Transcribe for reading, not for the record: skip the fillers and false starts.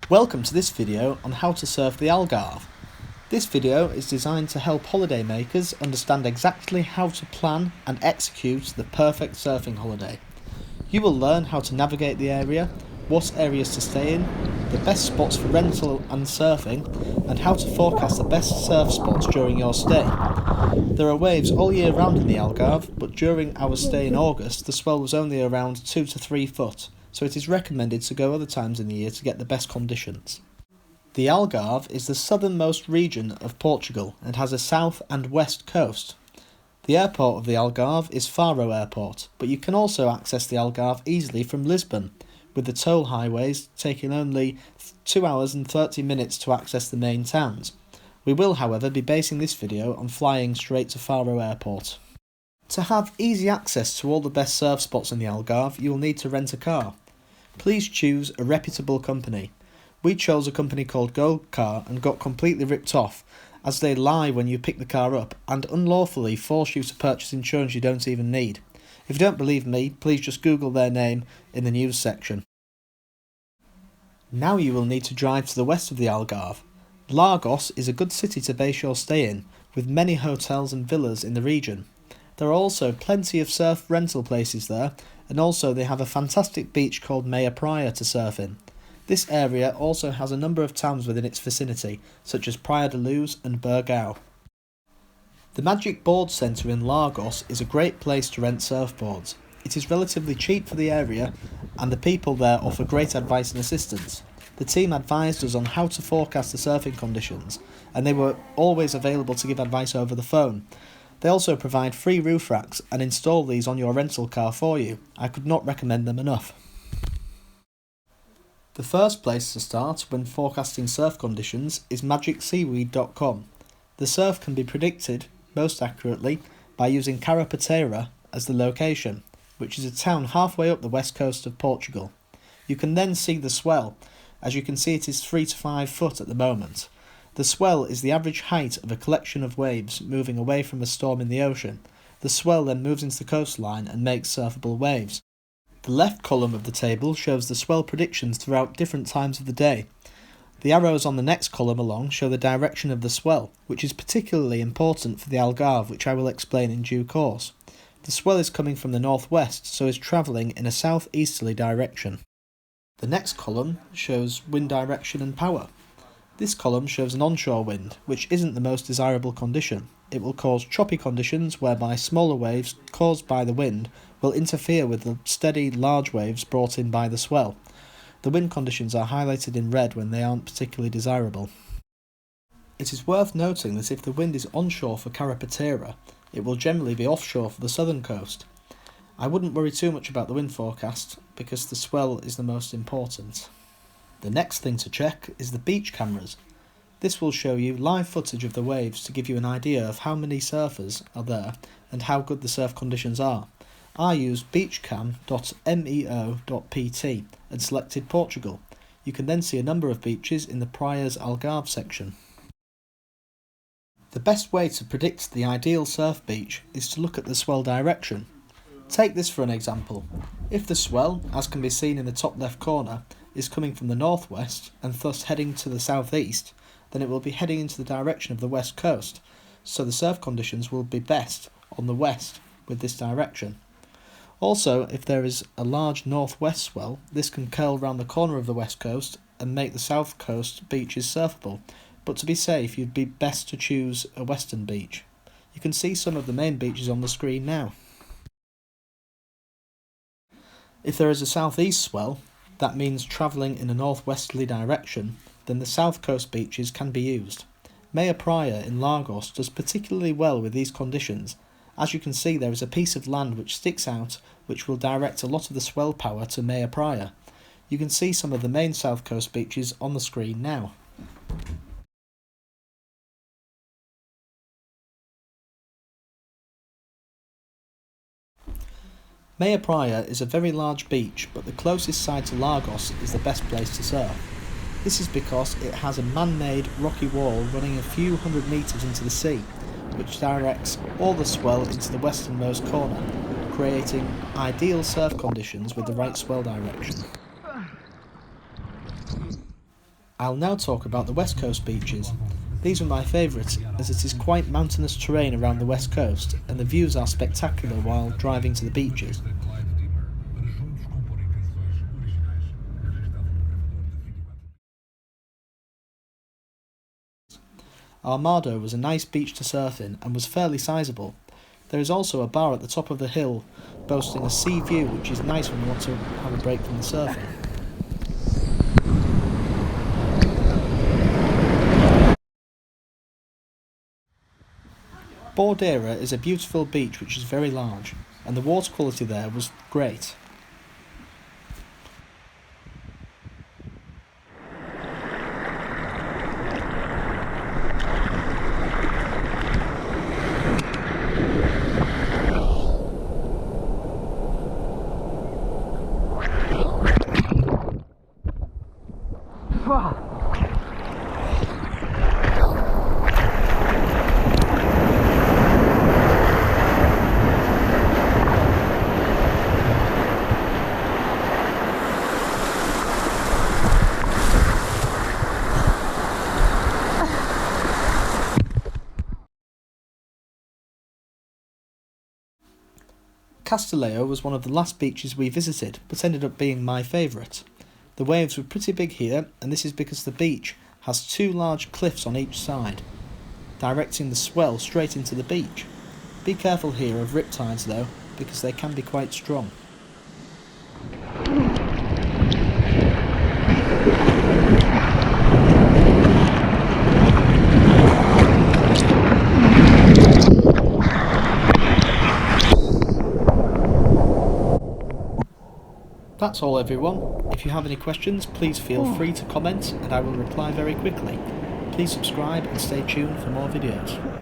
Welcome to this video on how to surf the Algarve. This video is designed to help holidaymakers understand exactly how to plan and execute the perfect surfing holiday. You will learn how to navigate the area, what areas to stay in, the best spots for rental and surfing, and how to forecast the best surf spots during your stay. There are waves all year round in the Algarve, but during our stay in August the swell was only around 2 to 3 foot, so it is recommended to go other times in the year to get the best conditions. The Algarve is the southernmost region of Portugal and has a south and west coast. The airport of the Algarve is Faro Airport, but you can also access the Algarve easily from Lisbon, with the toll highways taking only 2 hours and 30 minutes to access the main towns. We will, however, be basing this video on flying straight to Faro Airport. To have easy access to all the best surf spots in the Algarve, you will need to rent a car. Please choose a reputable company. We chose a company called Gold Car and got completely ripped off, as they lie when you pick the car up and unlawfully force you to purchase insurance you don't even need. If you don't believe me, please just Google their name in the news section. Now you will need to drive to the west of the Algarve. Lagos is a good city to base your stay in, with many hotels and villas in the region. There are also plenty of surf rental places there, and also they have a fantastic beach called Meia Praia to surf in. This area also has a number of towns within its vicinity, such as Praia de Luz and Burgao. The Magic Board Centre in Lagos is a great place to rent surfboards. It is relatively cheap for the area, and the people there offer great advice and assistance. The team advised us on how to forecast the surfing conditions, and they were always available to give advice over the phone. They also provide free roof racks and install these on your rental car for you. I could not recommend them enough. The first place to start when forecasting surf conditions is magicseaweed.com. The surf can be predicted most accurately by using Carapetera as the location, which is a town halfway up the west coast of Portugal. You can then see the swell. As you can see, it is 3 to 5 foot at the moment. The swell is the average height of a collection of waves moving away from a storm in the ocean. The swell then moves into the coastline and makes surfable waves. The left column of the table shows the swell predictions throughout different times of the day. The arrows on the next column along show the direction of the swell, which is particularly important for the Algarve, which I will explain in due course. The swell is coming from the northwest, so is travelling in a southeasterly direction. The next column shows wind direction and power. This column shows an onshore wind, which isn't the most desirable condition. It will cause choppy conditions whereby smaller waves caused by the wind will interfere with the steady large waves brought in by the swell. The wind conditions are highlighted in red when they aren't particularly desirable. It is worth noting that if the wind is onshore for Carapetera, it will generally be offshore for the southern coast. I wouldn't worry too much about the wind forecast because the swell is the most important. The next thing to check is the beach cameras. This will show you live footage of the waves to give you an idea of how many surfers are there and how good the surf conditions are. I used beachcam.meo.pt and selected Portugal. You can then see a number of beaches in the Praias Algarve section. The best way to predict the ideal surf beach is to look at the swell direction. Take this for an example. If the swell, as can be seen in the top left corner, is coming from the northwest and thus heading to the southeast, then it will be heading into the direction of the west coast, so the surf conditions will be best on the west with this direction. Also, if there is a large northwest swell, this can curl round the corner of the west coast and make the south coast beaches surfable, but to be safe you'd be best to choose a western beach. You can see some of the main beaches on the screen now. If there is a southeast swell, that means travelling in a northwesterly direction, then the south coast beaches can be used. Meia Praia in Lagos does particularly well with these conditions. As you can see, there is a piece of land which sticks out, which will direct a lot of the swell power to Meia Praia. You can see some of the main south coast beaches on the screen now. Meia Praia is a very large beach, but the closest side to Lagos is the best place to surf. This is because it has a man-made rocky wall running a few hundred metres into the sea, which directs all the swell into the westernmost corner, creating ideal surf conditions with the right swell direction. I'll now talk about the west coast beaches. These are my favourite as it is quite mountainous terrain around the west coast and the views are spectacular while driving to the beaches. Armado was a nice beach to surf in and was fairly sizable. There is also a bar at the top of the hill boasting a sea view which is nice when you want to have a break from the surfing. Bordeira is a beautiful beach which is very large, and the water quality there was great. Casta Leo was one of the last beaches we visited, but ended up being my favourite. The waves were pretty big here, and this is because the beach has two large cliffs on each side, directing the swell straight into the beach. Be careful here of riptides though, because they can be quite strong. That's all everyone. If you have any questions, please feel free to comment and I will reply very quickly. Please subscribe and stay tuned for more videos.